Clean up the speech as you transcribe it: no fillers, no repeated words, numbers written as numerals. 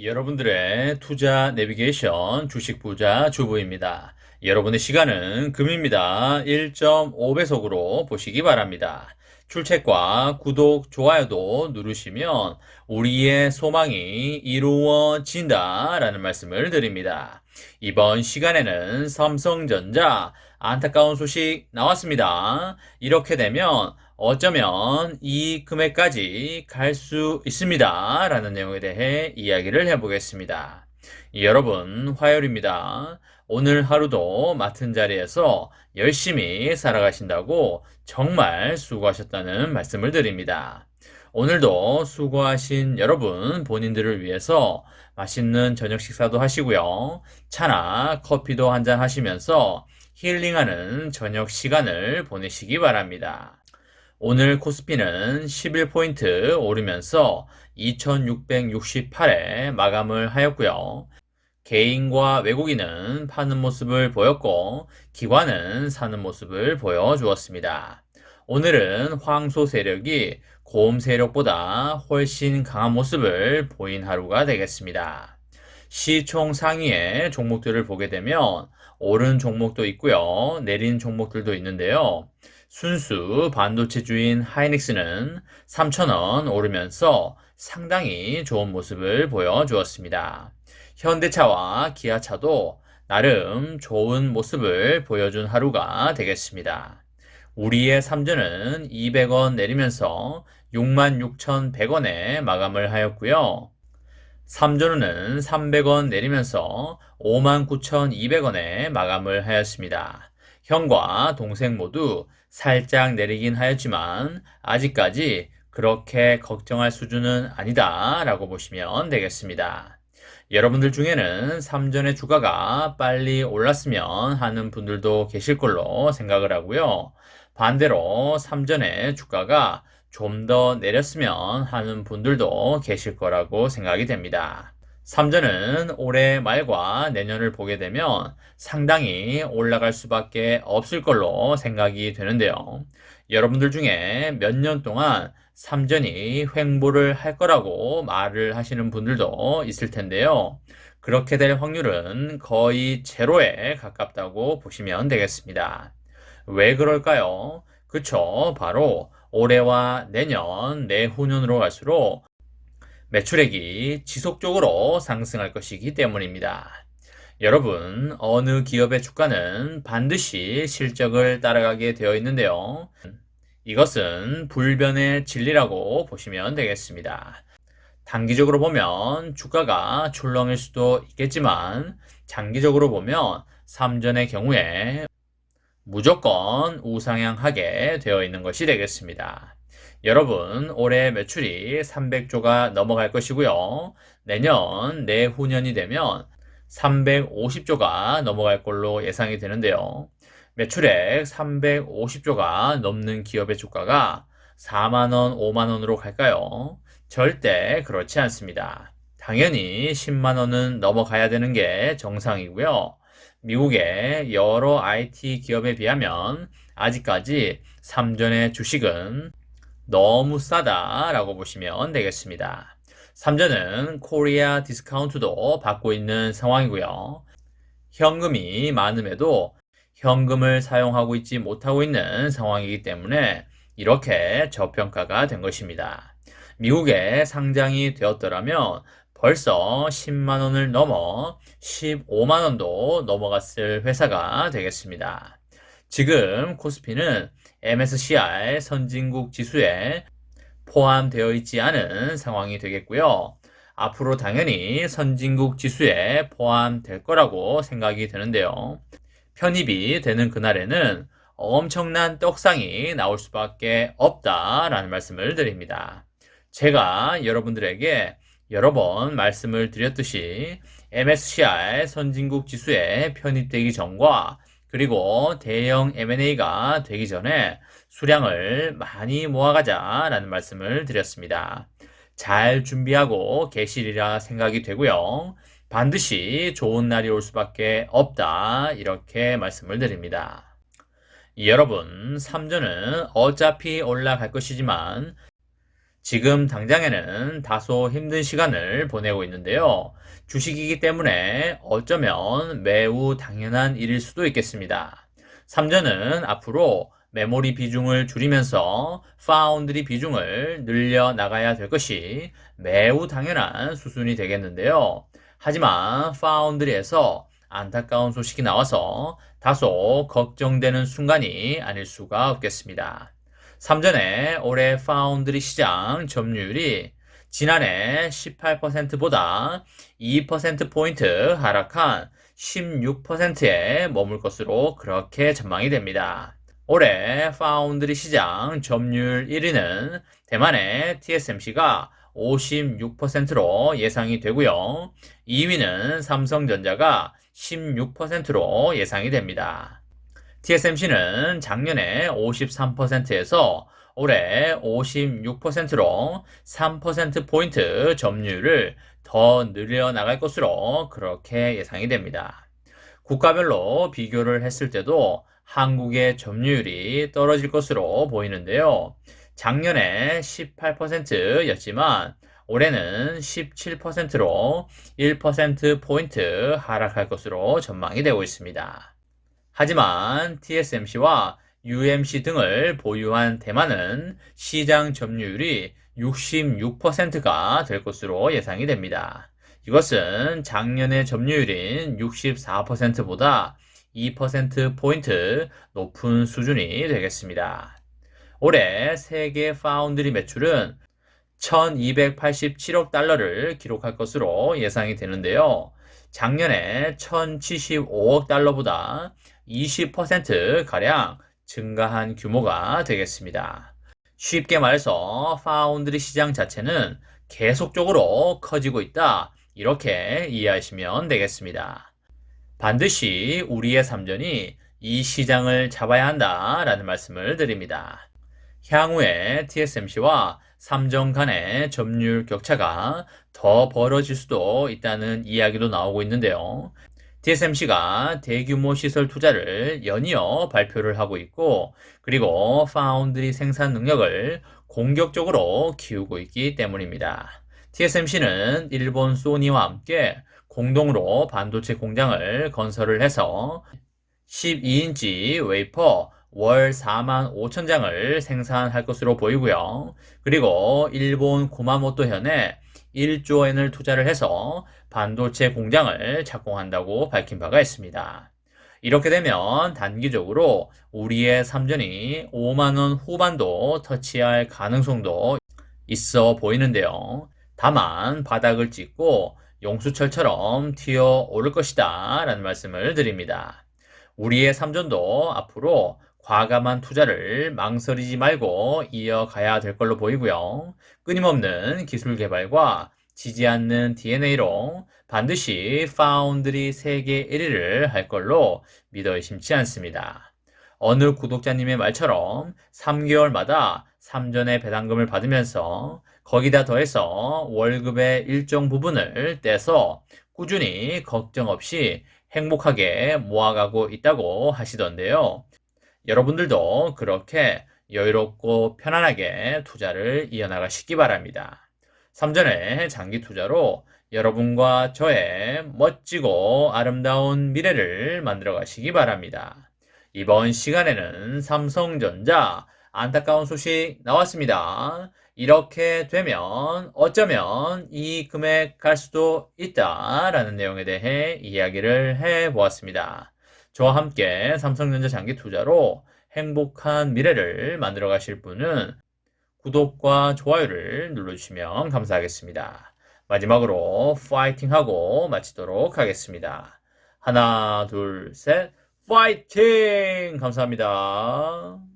여러분들의 투자 내비게이션 주식 부자 주부입니다. 여러분의 시간은 금입니다. 1.5배속으로 보시기 바랍니다. 출첵과 구독, 좋아요도 누르시면 우리의 소망이 이루어진다 라는 말씀을 드립니다. 이번 시간에는 삼성전자 안타까운 소식 나왔습니다. 이렇게 되면 어쩌면 이 금액까지 갈 수 있습니다. 라는 내용에 대해 이야기를 해보겠습니다. 여러분, 화요일입니다. 오늘 하루도 맡은 자리에서 열심히 살아가신다고 정말 수고하셨다는 말씀을 드립니다. 오늘도 수고하신 여러분 본인들을 위해서 맛있는 저녁 식사도 하시고요. 차나 커피도 한잔 하시면서 힐링하는 저녁 시간을 보내시기 바랍니다. 오늘 코스피는 11포인트 오르면서 2668에 마감을 하였고요. 개인과 외국인은 파는 모습을 보였고 기관은 사는 모습을 보여주었습니다. 오늘은 황소 세력이 곰 세력보다 훨씬 강한 모습을 보인 하루가 되겠습니다. 시총 상위의 종목들을 보게 되면 오른 종목도 있고요. 내린 종목들도 있는데요. 순수 반도체주인 하이닉스는 3,000원 오르면서 상당히 좋은 모습을 보여주었습니다. 현대차와 기아차도 나름 좋은 모습을 보여준 하루가 되겠습니다. 우리의 삼전은 200원 내리면서 66,100원에 마감을 하였고요. 삼전은 300원 내리면서 59,200원에 마감을 하였습니다. 형과 동생 모두 살짝 내리긴 하였지만 아직까지 그렇게 걱정할 수준은 아니다 라고 보시면 되겠습니다. 여러분들 중에는 삼전의 주가가 빨리 올랐으면 하는 분들도 계실 걸로 생각을 하고요. 반대로 삼전의 주가가 좀 더 내렸으면 하는 분들도 계실 거라고 생각이 됩니다. 삼전은 올해 말과 내년을 보게 되면 상당히 올라갈 수밖에 없을 걸로 생각이 되는데요. 여러분들 중에 몇 년 동안 삼전이 횡보를 할 거라고 말을 하시는 분들도 있을 텐데요. 그렇게 될 확률은 거의 제로에 가깝다고 보시면 되겠습니다. 왜 그럴까요? 그쵸, 바로 올해와 내년, 내후년으로 갈수록 매출액이 지속적으로 상승할 것이기 때문입니다. 여러분, 어느 기업의 주가는 반드시 실적을 따라가게 되어 있는데요. 이것은 불변의 진리라고 보시면 되겠습니다. 단기적으로 보면 주가가 출렁일 수도 있겠지만 장기적으로 보면 삼전의 경우에 무조건 우상향하게 되어 있는 것이 되겠습니다. 여러분, 올해 매출이 300조가 넘어갈 것이고요. 내년, 내후년이 되면 350조가 넘어갈 걸로 예상이 되는데요. 매출액 350조가 넘는 기업의 주가가 4만원, 5만원으로 갈까요? 절대 그렇지 않습니다. 당연히 10만원은 넘어가야 되는 게 정상이고요. 미국의 여러 IT 기업에 비하면 아직까지 삼전의 주식은 너무 싸다라고 보시면 되겠습니다. 삼전은 코리아 디스카운트도 받고 있는 상황이고요. 현금이 많음에도 현금을 사용하고 있지 못하고 있는 상황이기 때문에 이렇게 저평가가 된 것입니다. 미국에 상장이 되었더라면 벌써 10만원을 넘어 15만원도 넘어갔을 회사가 되겠습니다. 지금 코스피는 MSCI 선진국 지수에 포함되어 있지 않은 상황이 되겠고요. 앞으로 당연히 선진국 지수에 포함될 거라고 생각이 되는데요. 편입이 되는 그날에는 엄청난 떡상이 나올 수밖에 없다라는 말씀을 드립니다. 제가 여러분들에게 여러 번 말씀을 드렸듯이 MSCI 선진국 지수에 편입되기 전과 그리고 대형 M&A가 되기 전에 수량을 많이 모아가자라는 말씀을 드렸습니다. 잘 준비하고 계시리라 생각이 되고요. 반드시 좋은 날이 올 수밖에 없다 이렇게 말씀을 드립니다. 여러분, 삼전은 어차피 올라갈 것이지만 지금 당장에는 다소 힘든 시간을 보내고 있는데요. 주식이기 때문에 어쩌면 매우 당연한 일일 수도 있겠습니다. 삼전은 앞으로 메모리 비중을 줄이면서 파운드리 비중을 늘려 나가야 될 것이 매우 당연한 수순이 되겠는데요. 하지만 파운드리에서 안타까운 소식이 나와서 다소 걱정되는 순간이 아닐 수가 없겠습니다. 삼전에 올해 파운드리 시장 점유율이 지난해 18%보다 2%포인트 하락한 16%에 머물 것으로 그렇게 전망이 됩니다. 올해 파운드리 시장 점유율 1위는 대만의 TSMC가 56%로 예상이 되고요. 2위는 삼성전자가 16%로 예상이 됩니다. TSMC는 작년에 53%에서 올해 56%로 3%포인트 점유율을 더 늘려나갈 것으로 그렇게 예상이 됩니다. 국가별로 비교를 했을 때도 한국의 점유율이 떨어질 것으로 보이는데요. 작년에 18%였지만 올해는 17%로 1%포인트 하락할 것으로 전망이 되고 있습니다. 하지만 TSMC와 UMC 등을 보유한 대만은 시장 점유율이 66%가 될 것으로 예상이 됩니다. 이것은 작년의 점유율인 64%보다 2%포인트 높은 수준이 되겠습니다. 올해 세계 파운드리 매출은 1287억 달러를 기록할 것으로 예상이 되는데요. 작년에 1075억 달러보다 20%가량 증가한 규모가 되겠습니다. 쉽게 말해서 파운드리 시장 자체는 계속적으로 커지고 있다. 이렇게 이해하시면 되겠습니다. 반드시 우리의 삼전이 이 시장을 잡아야 한다라는 말씀을 드립니다. 향후에 TSMC와 삼전 간의 점유율 격차가 더 벌어질 수도 있다는 이야기도 나오고 있는데요. TSMC가 대규모 시설 투자를 연이어 발표를 하고 있고, 그리고 파운드리 생산 능력을 공격적으로 키우고 있기 때문입니다. TSMC는 일본 소니와 함께 공동으로 반도체 공장을 건설을 해서 12인치 웨이퍼 월 4만 5천 장을 생산할 것으로 보이고요. 그리고 일본 구마모토 현에 1조 엔을 투자를 해서 반도체 공장을 착공한다고 밝힌 바가 있습니다. 이렇게 되면 단기적으로 우리의 삼전이 5만원 후반도 터치할 가능성도 있어 보이는데요. 다만 바닥을 찍고 용수철처럼 튀어 오를 것이다 라는 말씀을 드립니다. 우리의 삼전도 앞으로 과감한 투자를 망설이지 말고 이어가야 될 걸로 보이고요. 끊임없는 기술 개발과 지지 않는 DNA로 반드시 파운드리 세계 1위를 할 걸로 믿어 의심치 않습니다. 어느 구독자님의 말처럼 3개월마다 삼전의 배당금을 받으면서 거기다 더해서 월급의 일정 부분을 떼서 꾸준히 걱정 없이 행복하게 모아가고 있다고 하시던데요. 여러분들도 그렇게 여유롭고 편안하게 투자를 이어나가시기 바랍니다. 삼전의 장기 투자로 여러분과 저의 멋지고 아름다운 미래를 만들어 가시기 바랍니다. 이번 시간에는 삼성전자 안타까운 소식 나왔습니다. 이렇게 되면 어쩌면 이 금액 갈 수도 있다라는 내용에 대해 이야기를 해보았습니다. 저와 함께 삼성전자 장기 투자로 행복한 미래를 만들어 가실 분은 구독과 좋아요를 눌러주시면 감사하겠습니다. 마지막으로 파이팅하고 마치도록 하겠습니다. 하나, 둘, 셋, 파이팅! 감사합니다.